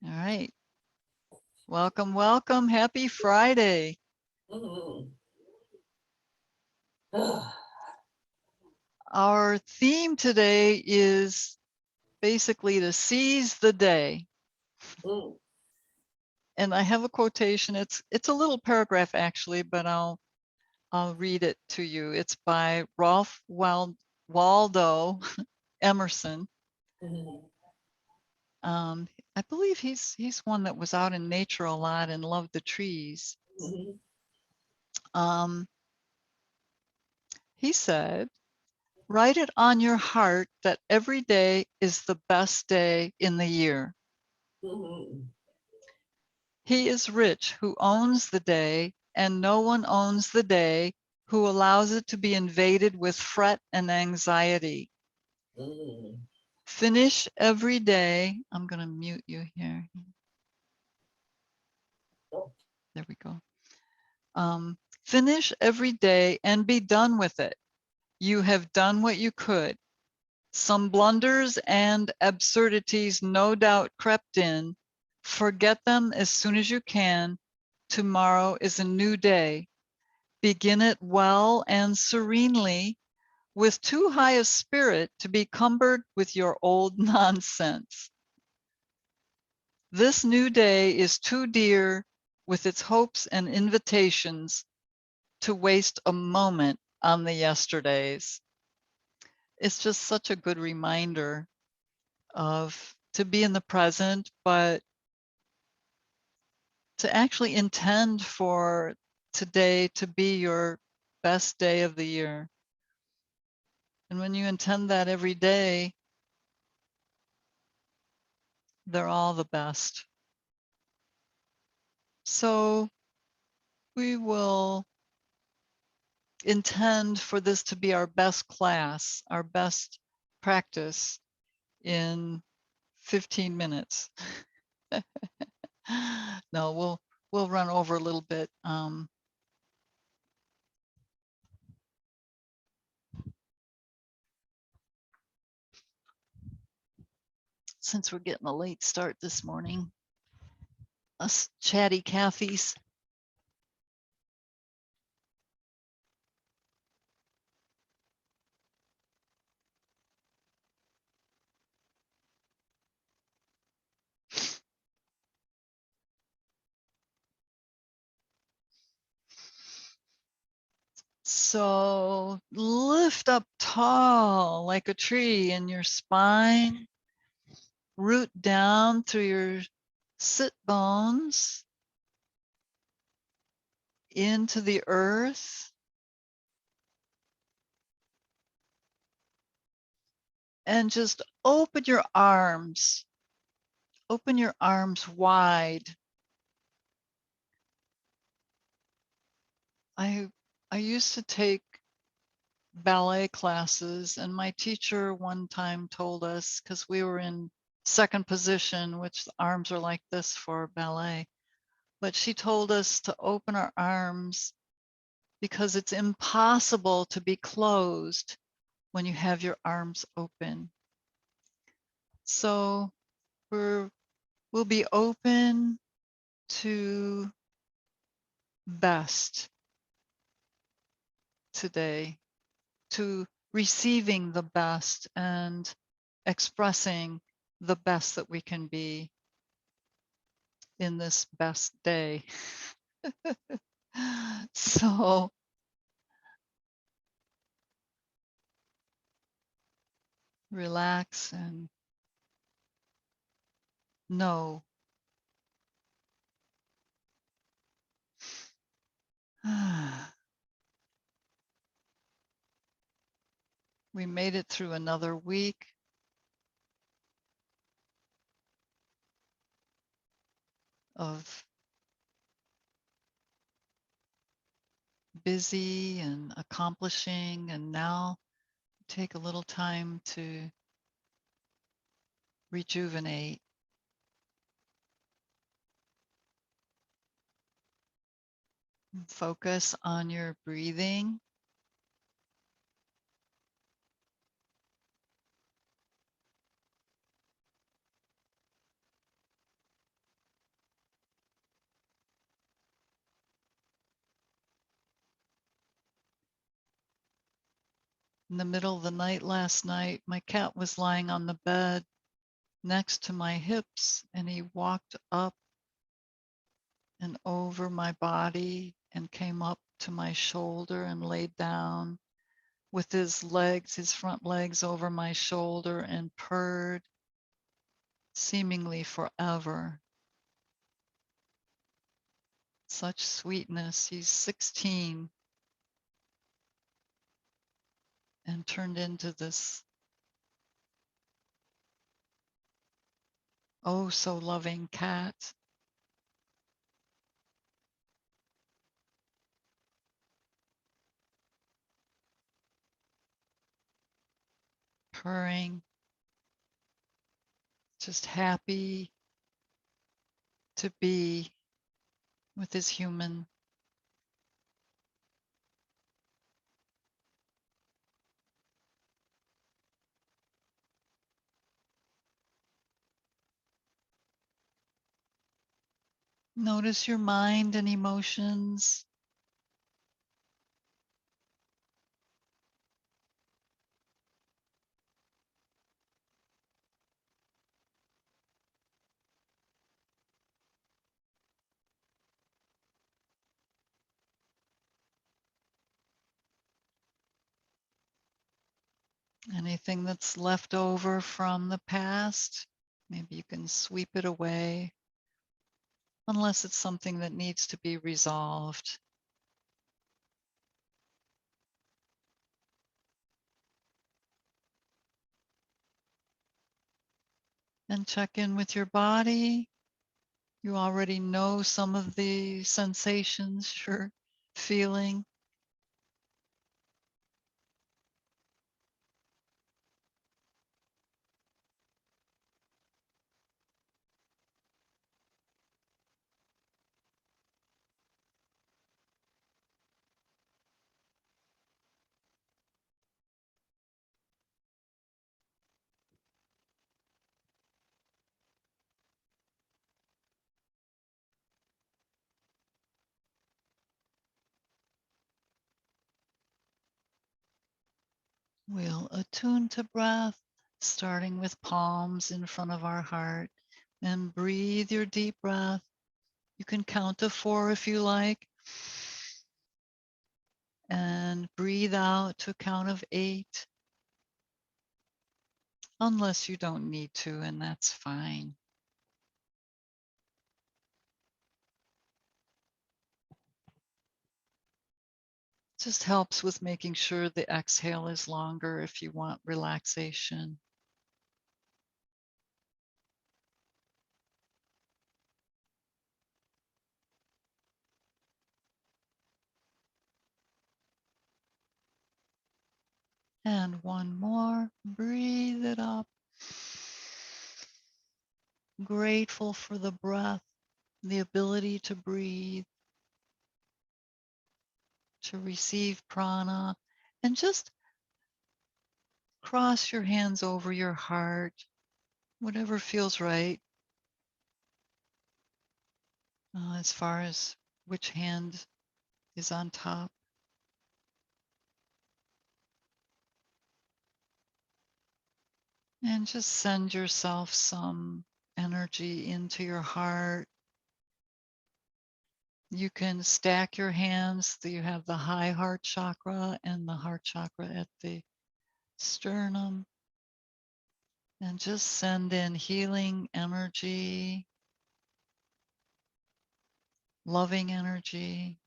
All right. Welcome, welcome. Happy Friday. Mhm. Our theme today is basically to seize the day. Mm. And I have a quotation. It's a little paragraph actually, but I'll read it to you. It's by Waldo Emerson. Mhm. I believe he's one that was out in nature a lot and loved the trees. Mhm. Um, he said, "Write it on your heart that every day is the best day in the year. Mhm. He is rich who owns the day, and no one owns the day who allows it to be invaded with fret and anxiety. Mhm. Finish every day." I'm going to mute you here. Oh. There we go. Finish every day and be done with it. You have done what you could. Some blunders and absurdities no doubt crept in. Forget them as soon as you can. Tomorrow is a new day. Begin it well and serenely, with too high a spirit to be cumbered with your old nonsense. This new day is too dear, with its hopes and invitations, to waste a moment on the yesterdays. It's just such a good reminder of to be in the present, but to actually intend for today to be your best day of the year. And when you intend that every day, they're all the best. So we will intend for this to be our best class, our best practice in 15 minutes. No, we'll run over a little bit. Since we're getting a late start this morning, us chatty Cathys. So lift up tall like a tree in your spine, root down through your sit bones into the earth, and just open your arms wide. I used to take ballet classes, and my teacher one time told us, because we were in second position, which the arms are like this for ballet, but she told us to open our arms because it's impossible to be closed when you have your arms open. So we'll be open to best today, to receiving the best and expressing the best that we can be in this best day. So relax and know. We made it through another week of busy and accomplishing, and now take a little time to rejuvenate. Focus on your breathing. In the middle of the night last night, my cat was lying on the bed next to my hips, and he walked up and over my body and came up to my shoulder and laid down with his legs, his front legs over my shoulder, and purred seemingly forever. Such sweetness. He's 16 and turned into this oh so loving cat. Purring, just happy to be with his human. Notice your mind and emotions. Anything that's left over from the past, maybe you can sweep it away, unless it's something that needs to be resolved. And check in with your body. You already know some of the sensations you're feeling. We'll attune to breath, starting with palms in front of our heart, and breathe your deep breath. You can count to 4 if you like, and breathe out to a count of 8, unless you don't need to, and that's fine. Just helps with making sure the exhale is longer if you want relaxation. And one more, breathe it up. Grateful for the breath, the ability to breathe, to receive prana, and just cross your hands over your heart, whatever feels right, as far as which hand is on top. And just send yourself some energy into your heart. You can stack your hands. So you have the high heart chakra and the heart chakra at the sternum. And just send in healing energy, loving energy,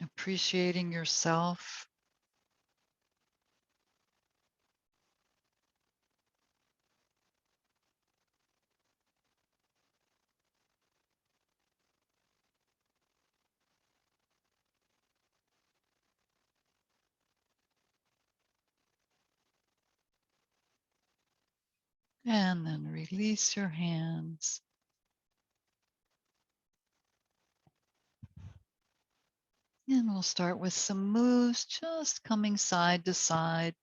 appreciating yourself. And then release your hands. And we'll start with some moves, just coming side to side.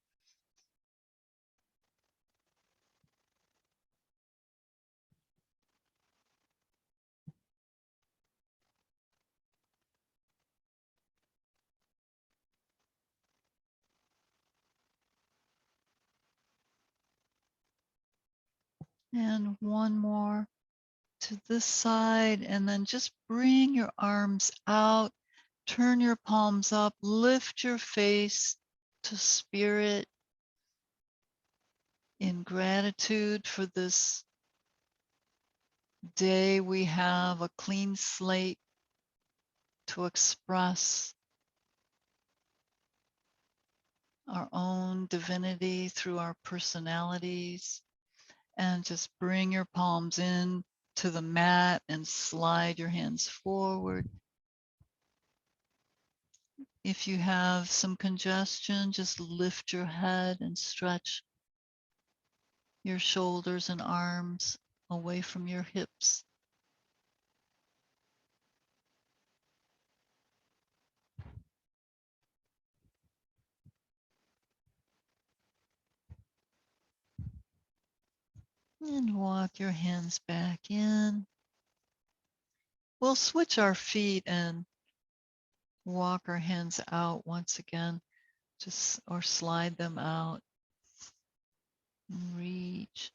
And one more to this side, and then just bring your arms out, turn your palms up, lift your face to spirit in gratitude for this day. We have a clean slate to express our own divinity through our personalities. And just bring your palms in to the mat and slide your hands forward. If you have some congestion, just lift your head and stretch your shoulders and arms away from your hips. And walk your hands back in. We'll switch our feet and walk our hands out once again, just or slide them out and reach.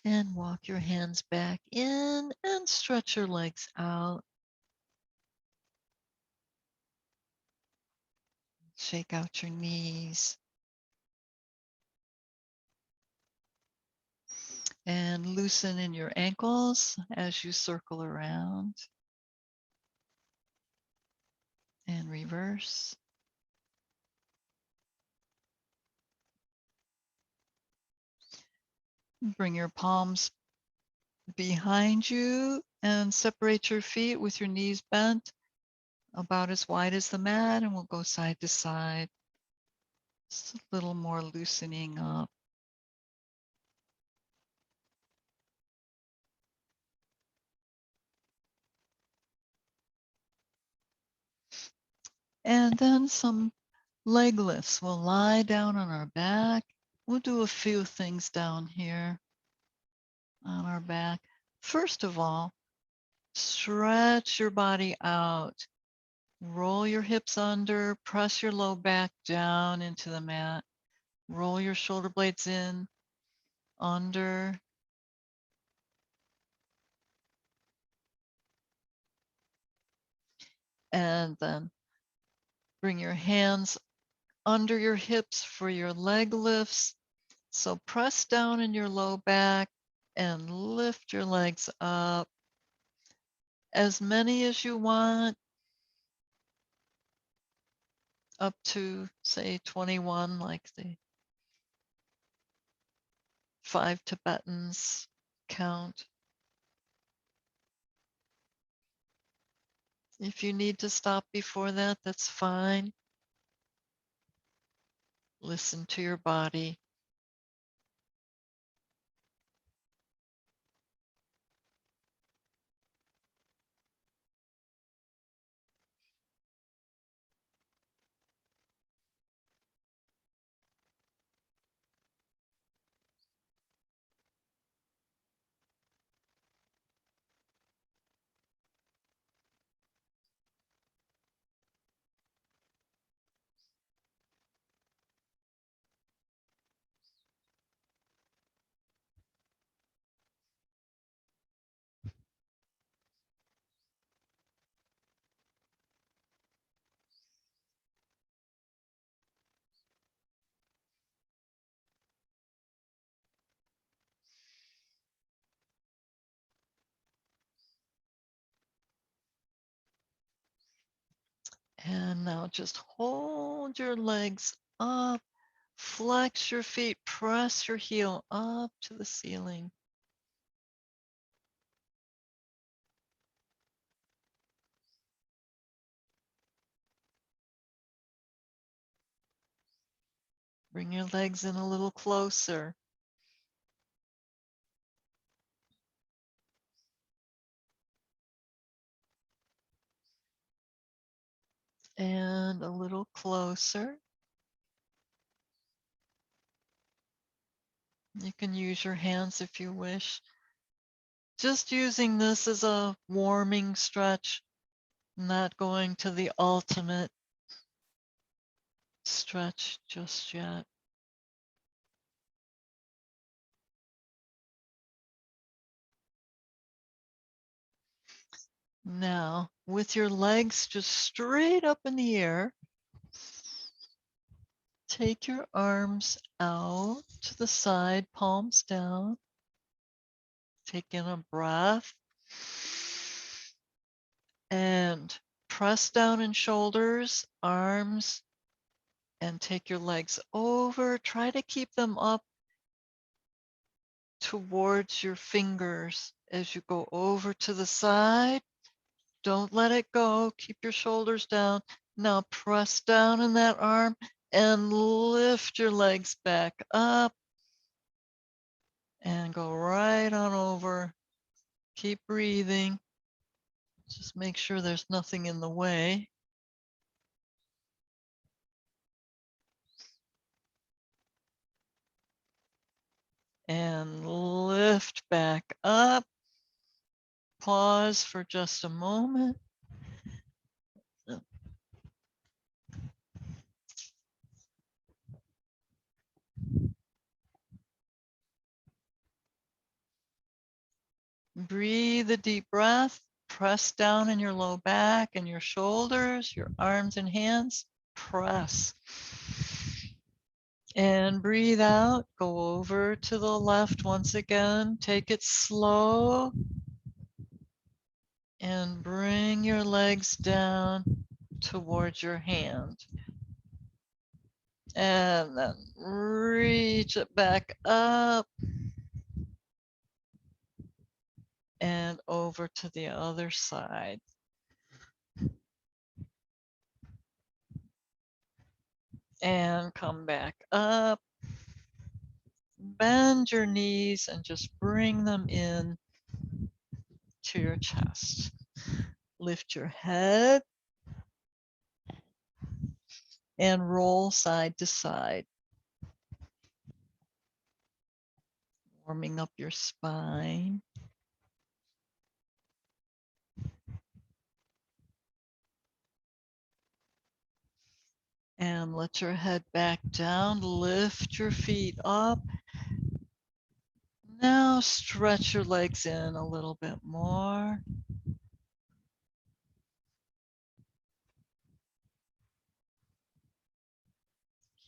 And walk your hands back in and stretch your legs out. Shake out your knees. And loosen in your ankles as you circle around. And reverse. Bring your palms behind you and separate your feet with your knees bent about as wide as the mat, and we'll go side to side. Just a little more loosening up. And then some leg lifts. We'll lie down on our back. We'll do a few things down here on our back. First of all, stretch your body out. Roll your hips under, press your low back down into the mat. Roll your shoulder blades in, under. And then bring your hands under your hips for your leg lifts. So press down in your low back and lift your legs up. As many as you want, up to say 21, like the 5 Tibetans count. If you need to stop before that, that's fine. Listen to your body. And now just hold your legs up, flex your feet, press your heel up to the ceiling. Bring your legs in a little closer. And a little closer. You can use your hands if you wish. Just using this as a warming stretch Not going to the ultimate stretch just yet. Now, with your legs just straight up in the air, take your arms out to the side, palms down. Take in a breath and press down in shoulders, arms, and take your legs over. Try to keep them up towards your fingers as you go over to the side. Don't let it go. Keep your shoulders down. Now press down in that arm and lift your legs back up and go right on over. Keep breathing. Just make sure there's nothing in the way. And lift back up. Pause for just a moment. Breathe a deep breath. Press down in your low back and your shoulders, your arms and hands. Press. And breathe out. Go over to the left once again. Take it slow. And bring your legs down towards your hand. And then reach it back up and over to the other side. And come back up. Bend your knees and just bring them in to your chest. Lift your head and roll side to side. Warming up your spine. And let your head back down. Lift your feet up. Now stretch your legs in a little bit more.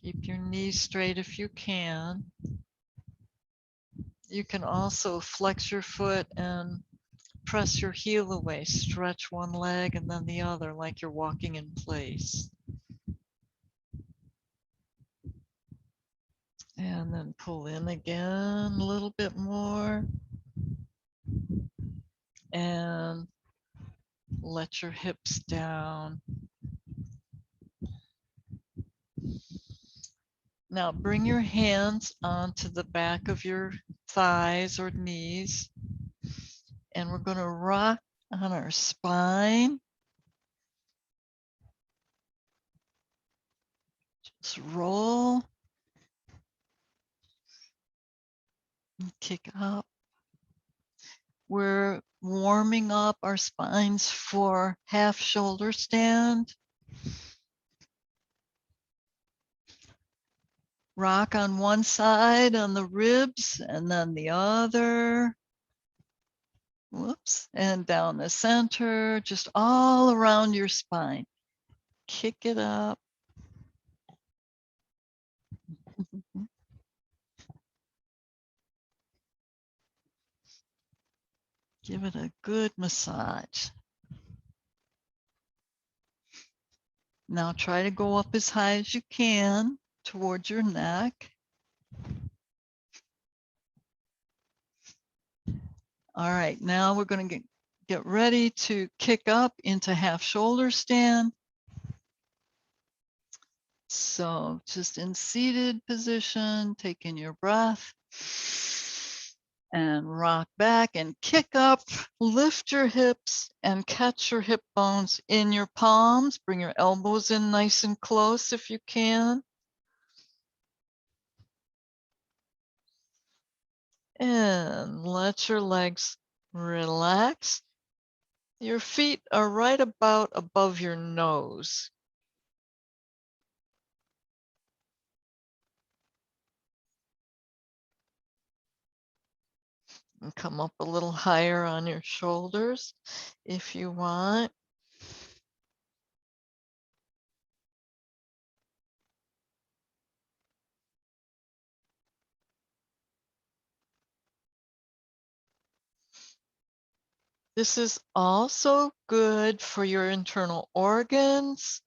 Keep your knees straight if you can. You can also flex your foot and press your heel away. Stretch one leg and then the other like you're walking in place. And then pull in again a little bit more. And let your hips down. Now bring your hands onto the back of your thighs or knees. And we're going to rock on our spine. Just roll. And kick up. We're warming up our spines for half shoulder stand. Rock on one side on the ribs and then the other. Whoops. And down the center, just all around your spine. Kick it up. Give it a good massage. Now try to go up as high as you can towards your neck. All right, now we're going to get ready to kick up into half shoulder stand. So just in seated position, take in your breath and rock back and kick up, lift your hips and catch your hip bones in your palms. Bring your elbows in nice and close if you can. And let your legs relax. Your feet are right about above your nose. And come up a little higher on your shoulders if you want. This is also good for your internal organs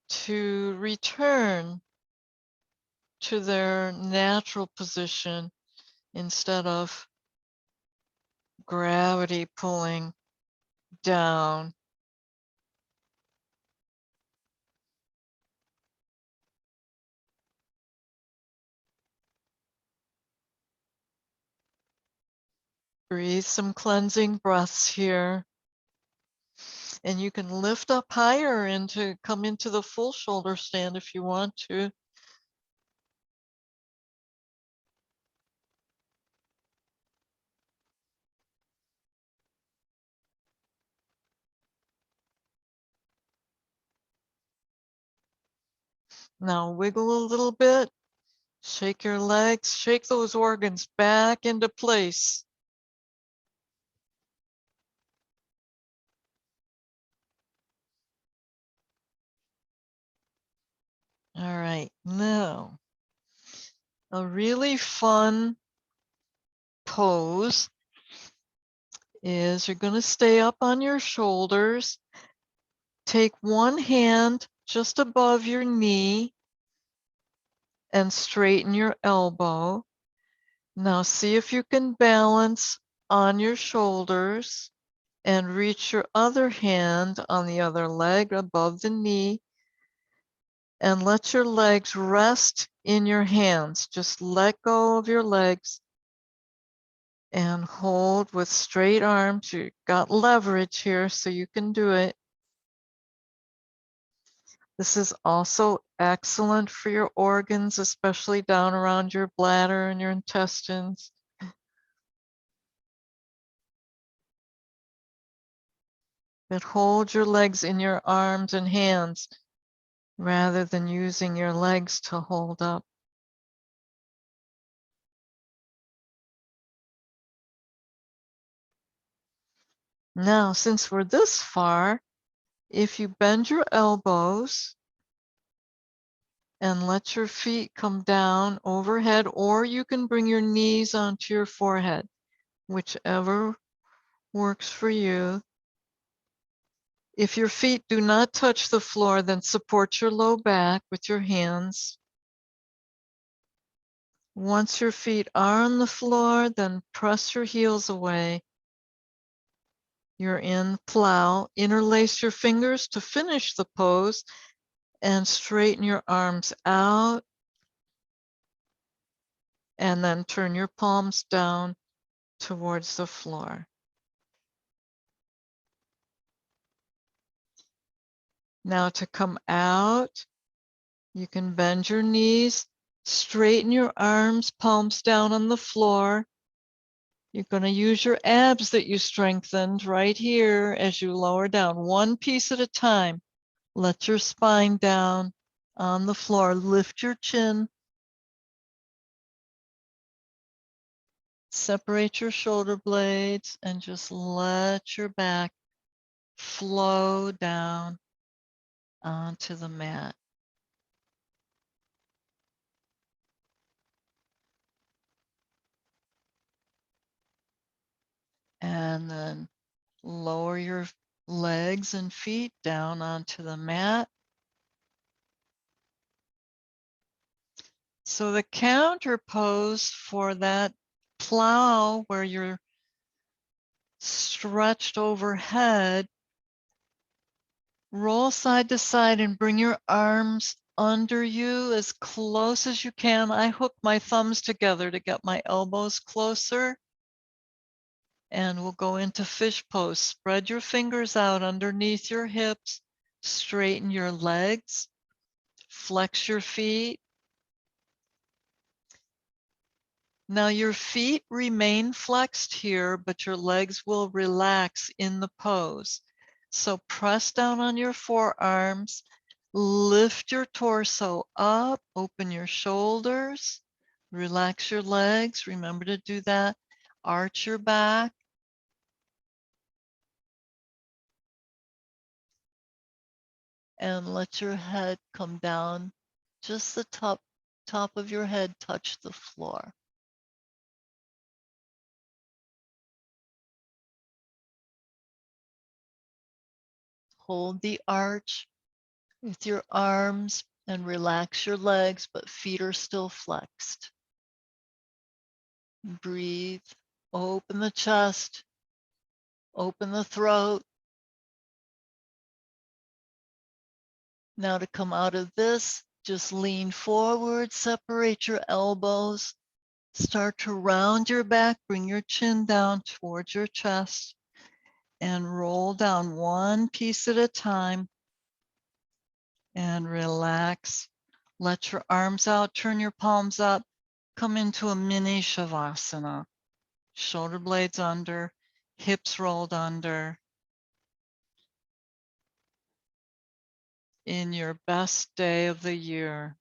to return to their natural position instead of gravity pulling down. Breathe some cleansing breaths here. And you can lift up higher and to come into the full shoulder stand if you want to. Now wiggle a little bit, shake your legs, shake those organs back into place. All right, now a really fun pose is you're going to stay up on your shoulders. Take one hand just above your knee and straighten your elbow. Now see if you can balance on your shoulders and reach your other hand on the other leg above the knee and let your legs rest in your hands. Just let go of your legs and hold with straight arms. You've got leverage here, so you can do it. This is also excellent for your organs, especially down around your bladder and your intestines. But hold your legs in your arms and hands rather than using your legs to hold up. Now, since we're this far, if you bend your elbows and let your feet come down overhead, or you can bring your knees onto your forehead, whichever works for you. If your feet do not touch the floor, then support your low back with your hands. Once your feet are on the floor, then press your heels away. You're in plow. Interlace your fingers to finish the pose and straighten your arms out. And then turn your palms down towards the floor. Now to come out, you can bend your knees, straighten your arms, palms down on the floor. You're going to use your abs that you strengthened right here as you lower down, one piece at a time. Let your spine down on the floor. Lift your chin. Separate your shoulder blades and just let your back flow down onto the mat. And then lower your legs and feet down onto the mat. So the counter pose for that plow where you're stretched overhead, roll side to side and bring your arms under you as close as you can. I hook my thumbs together to get my elbows closer. And we'll go into fish pose. Spread your fingers out underneath your hips, straighten your legs, flex your feet. Now your feet remain flexed here, but your legs will relax in the pose. So press down on your forearms, lift your torso up, open your shoulders, relax your legs. Remember to do that. Arch your back. And let your head come down. Just the top of your head touch the floor. Hold the arch with your arms and relax your legs, but feet are still flexed. Breathe, open the chest, open the throat. Now to come out of this, just lean forward, separate your elbows, start to round your back, bring your chin down towards your chest, and roll down one piece at a time and relax. Let your arms out, turn your palms up, come into a mini Shavasana. Shoulder blades under, hips rolled under. In your best day of the year.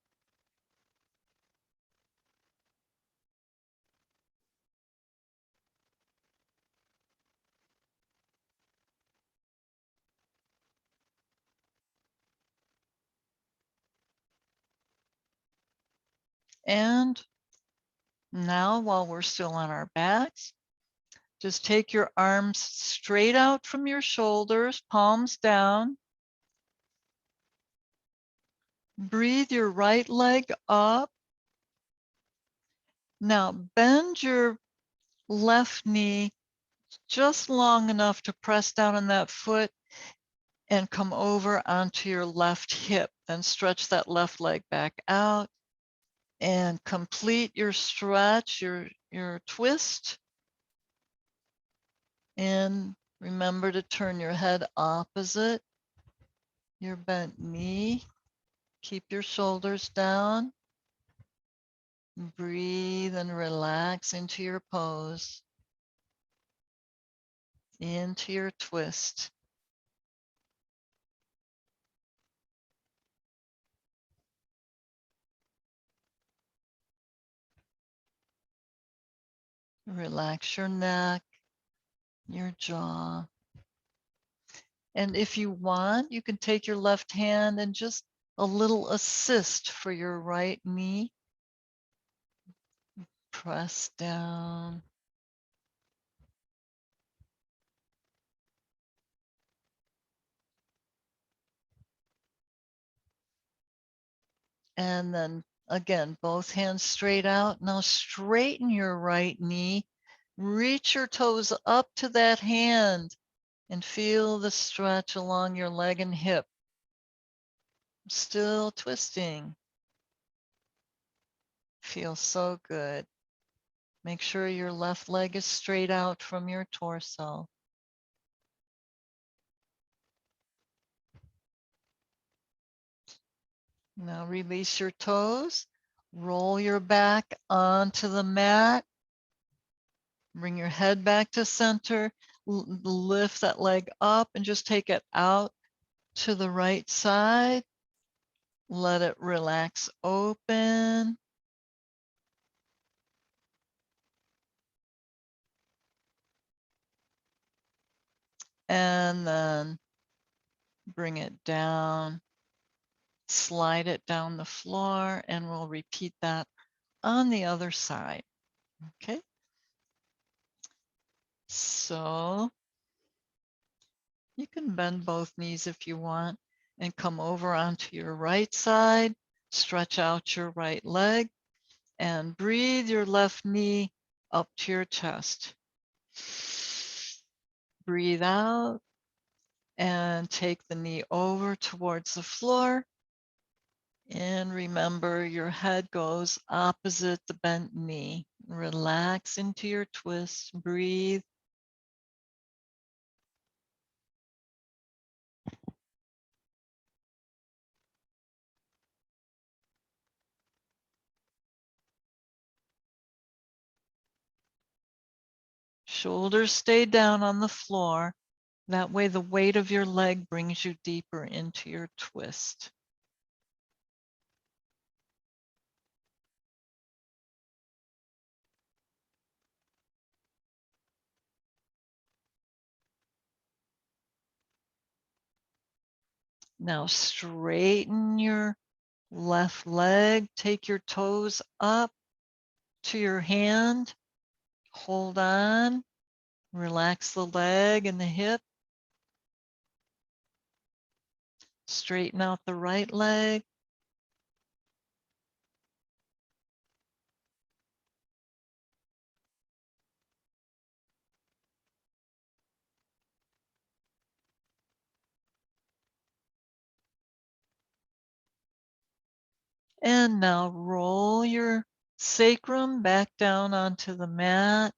And now, while we're still on our backs, just take your arms straight out from your shoulders, palms down. Breathe your right leg up. Now bend your left knee just long enough to press down on that foot and come over onto your left hip. Then stretch that left leg back out and complete your stretch, your twist. And remember to turn your head opposite your bent knee. Keep your shoulders down. Breathe and relax into your pose, into your twist. Relax your neck, your jaw. And if you want, you can take your left hand and just a little assist for your right knee. Press down. And then again, both hands straight out. Now straighten your right knee. Reach your toes up to that hand and feel the stretch along your leg and hip. Still twisting. Feels so good. Make sure your left leg is straight out from your torso. Now release your toes. Roll your back onto the mat. Bring your head back to center. Lift that leg up and just take it out to the right side. Let it relax open. And then bring it down. Slide it down the floor, and we'll repeat that on the other side. Okay. So you can bend both knees if you want and come over onto your right side. Stretch out your right leg and breathe your left knee up to your chest. Breathe out and take the knee over towards the floor. And remember, your head goes opposite the bent knee. Relax into your twist. Breathe. Shoulders stay down on the floor. That way the weight of your leg brings you deeper into your twist. Now straighten your left leg, take your toes up to your hand, hold on, relax the leg and the hip, straighten out the right leg. And now roll your sacrum back down onto the mat.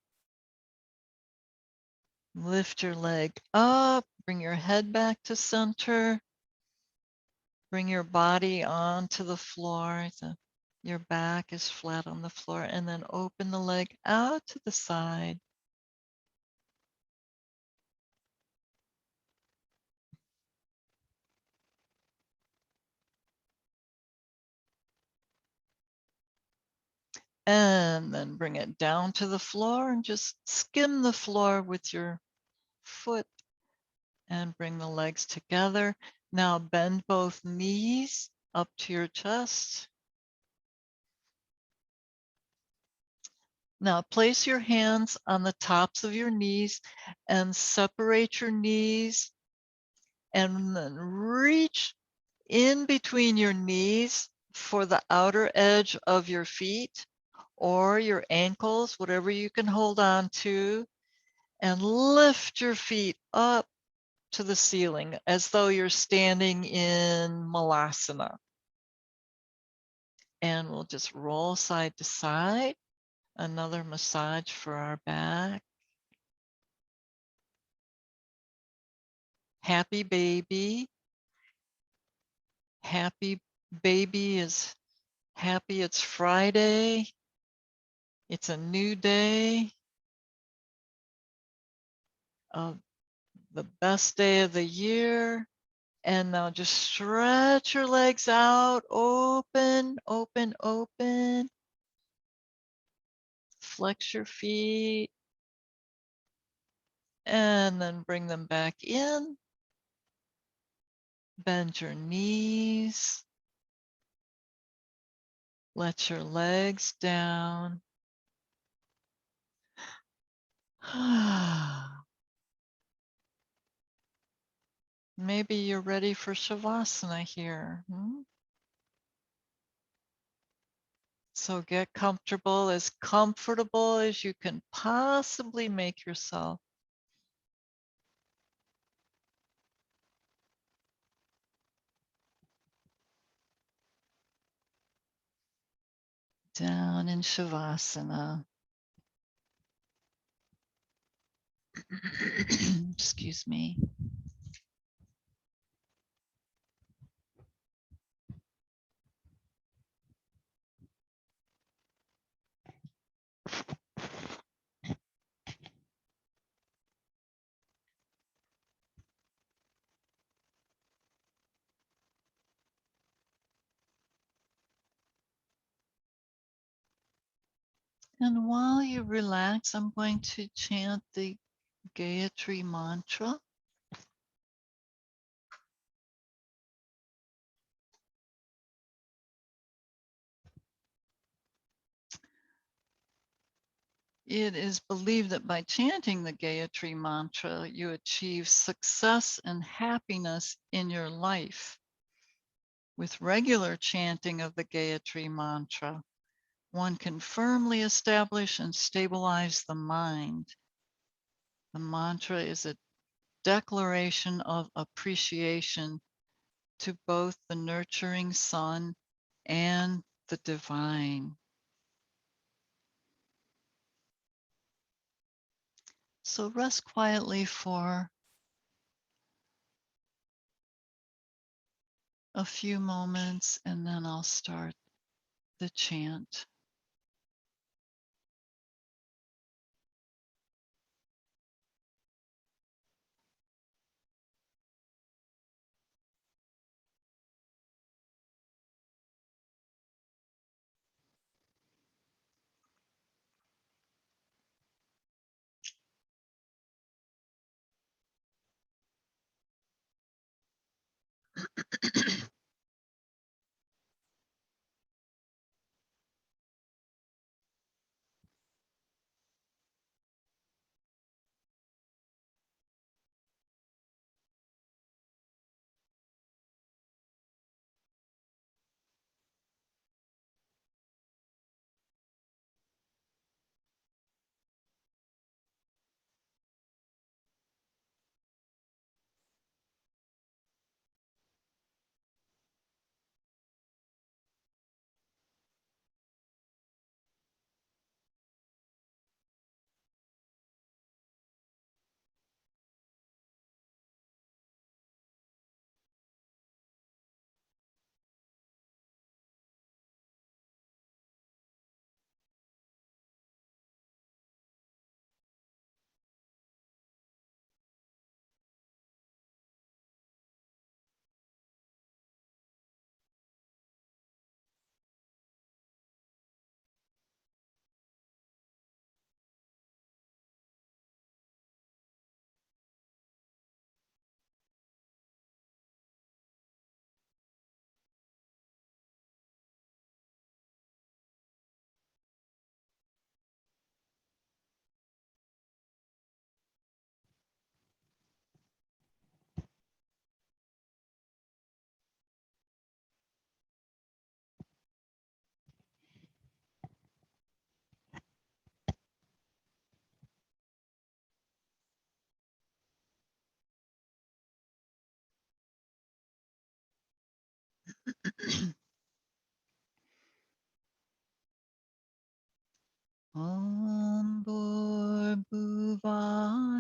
Lift your leg up, bring your head back to center. Bring your body onto the floor. Your back is flat on the floor, and then open the leg out to the side. And then bring it down to the floor and just skim the floor with your foot and bring the legs together. Now bend both knees up to your chest. Now place your hands on the tops of your knees and separate your knees and then reach in between your knees for the outer edge of your feet or your ankles, whatever you can hold on to, and lift your feet up to the ceiling as though you're standing in malasana. And we'll just roll side to side. Another massage for our back. Happy baby. Happy baby is happy it's Friday. It's a new day. The best day of the year. And now just stretch your legs out, open, open, open. Flex your feet. And then bring them back in. Bend your knees. Let your legs down. Maybe you're ready for Shavasana here. So get comfortable as you can possibly make yourself. Down in Shavasana. Excuse me. And while you relax, I'm going to chant the Gayatri mantra. It is believed that by chanting the Gayatri mantra, you achieve success and happiness in your life. With regular chanting of the Gayatri mantra, one can firmly establish and stabilize the mind. The mantra is a declaration of appreciation to both the nurturing sun and the divine. So rest quietly for a few moments and then I'll start the chant.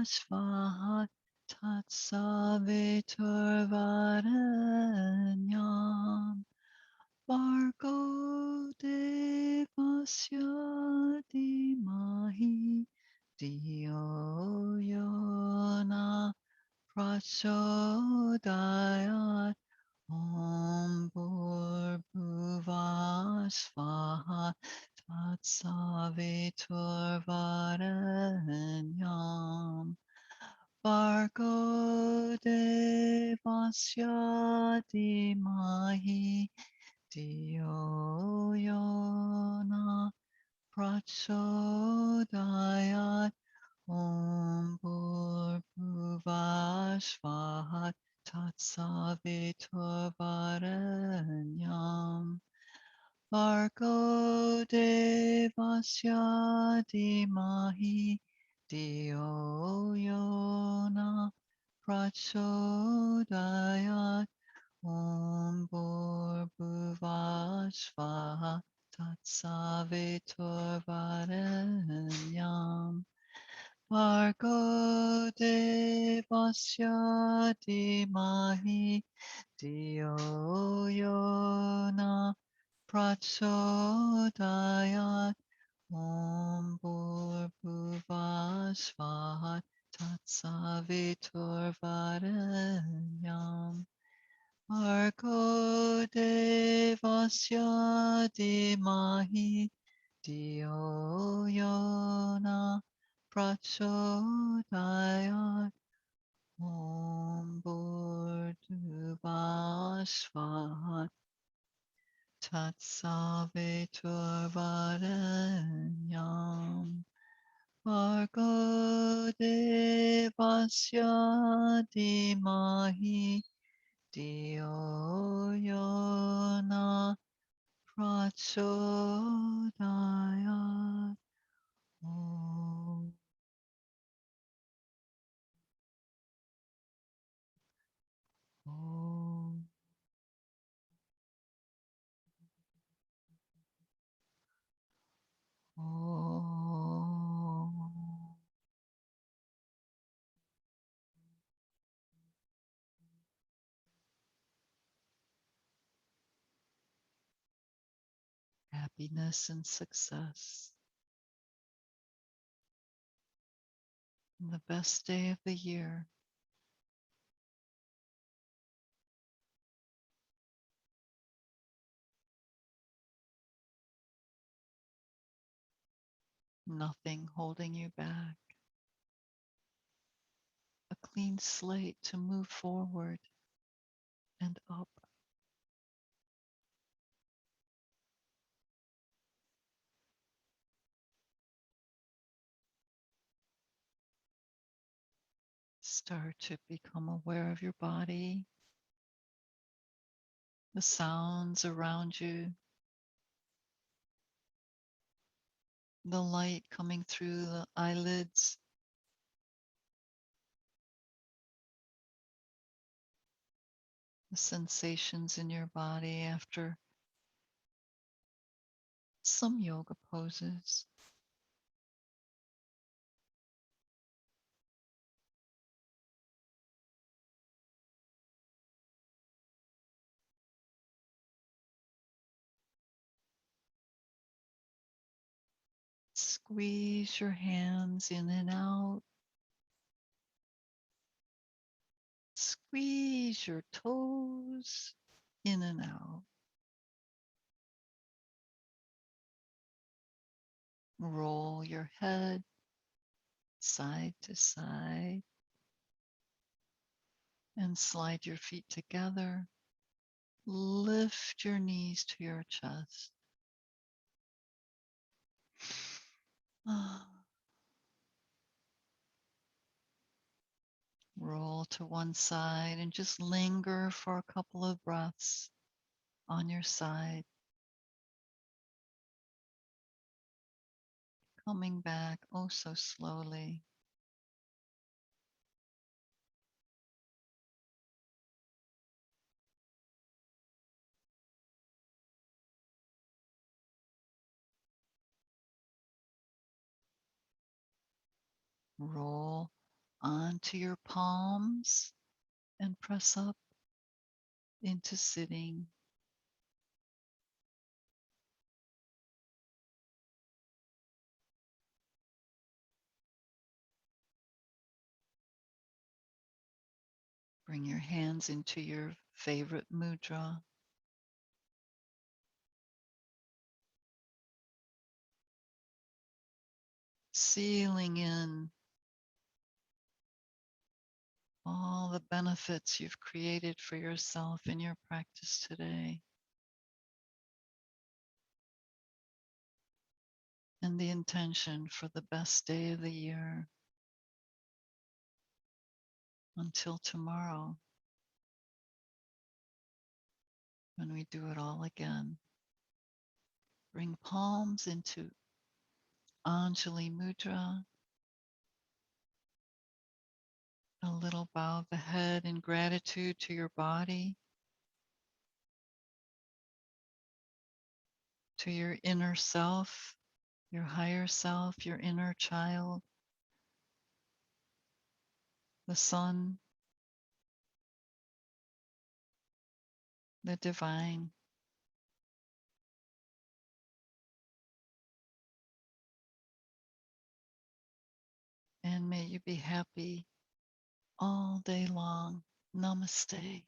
Svaha Tatsaviturvarenyam Bargo Devasya Dhimahi Diyo Yona Prachodayat Om Bhurбhuvah Svaha Tatsaviturvarenyam Bargo Devasya Dhimahi Diyo Yona Prachodayat Om Bhurбhuvah Svaha Tatsaviturvarenyam Bargo Devasya Dhimahi Diyo Yona Prachodayat Om Bhurбhuvah Svaha Tatsaviturvarenyam Bargo Devasya Dhimahi Diyo Yona Prachodayat Om Bhurбhuvah Svaha Tatsaviturvarenyam Bargo Devasya Dhimahi Diyo Yona Prachodayat Om Bhurбhuvah Svaha Tatsaviturvarenyam Bargo Devasya Dhimahi Diyo Yona Prachodayat Om. Om. Om. Happiness and success. The best day of the year. Nothing holding you back. A clean slate to move forward and up. Start to become aware of your body, the sounds around you, the light coming through the eyelids, the sensations in your body after some yoga poses. Squeeze your hands in and out. Squeeze your toes in and out. Roll your head side to side and slide your feet together. Lift your knees to your chest. Roll to one side and just linger for a couple of breaths on your side. Coming back oh so slowly. Roll onto your palms and press up into sitting. Bring your hands into your favorite mudra. Sealing in all the benefits you've created for yourself in your practice today. And the intention for the best day of the year until tomorrow when we do it all again. Bring palms into Anjali Mudra. A little bow of the head in gratitude to your body, to your inner self, your higher self, your inner child, the sun, the divine. And may you be happy all day long. Namaste.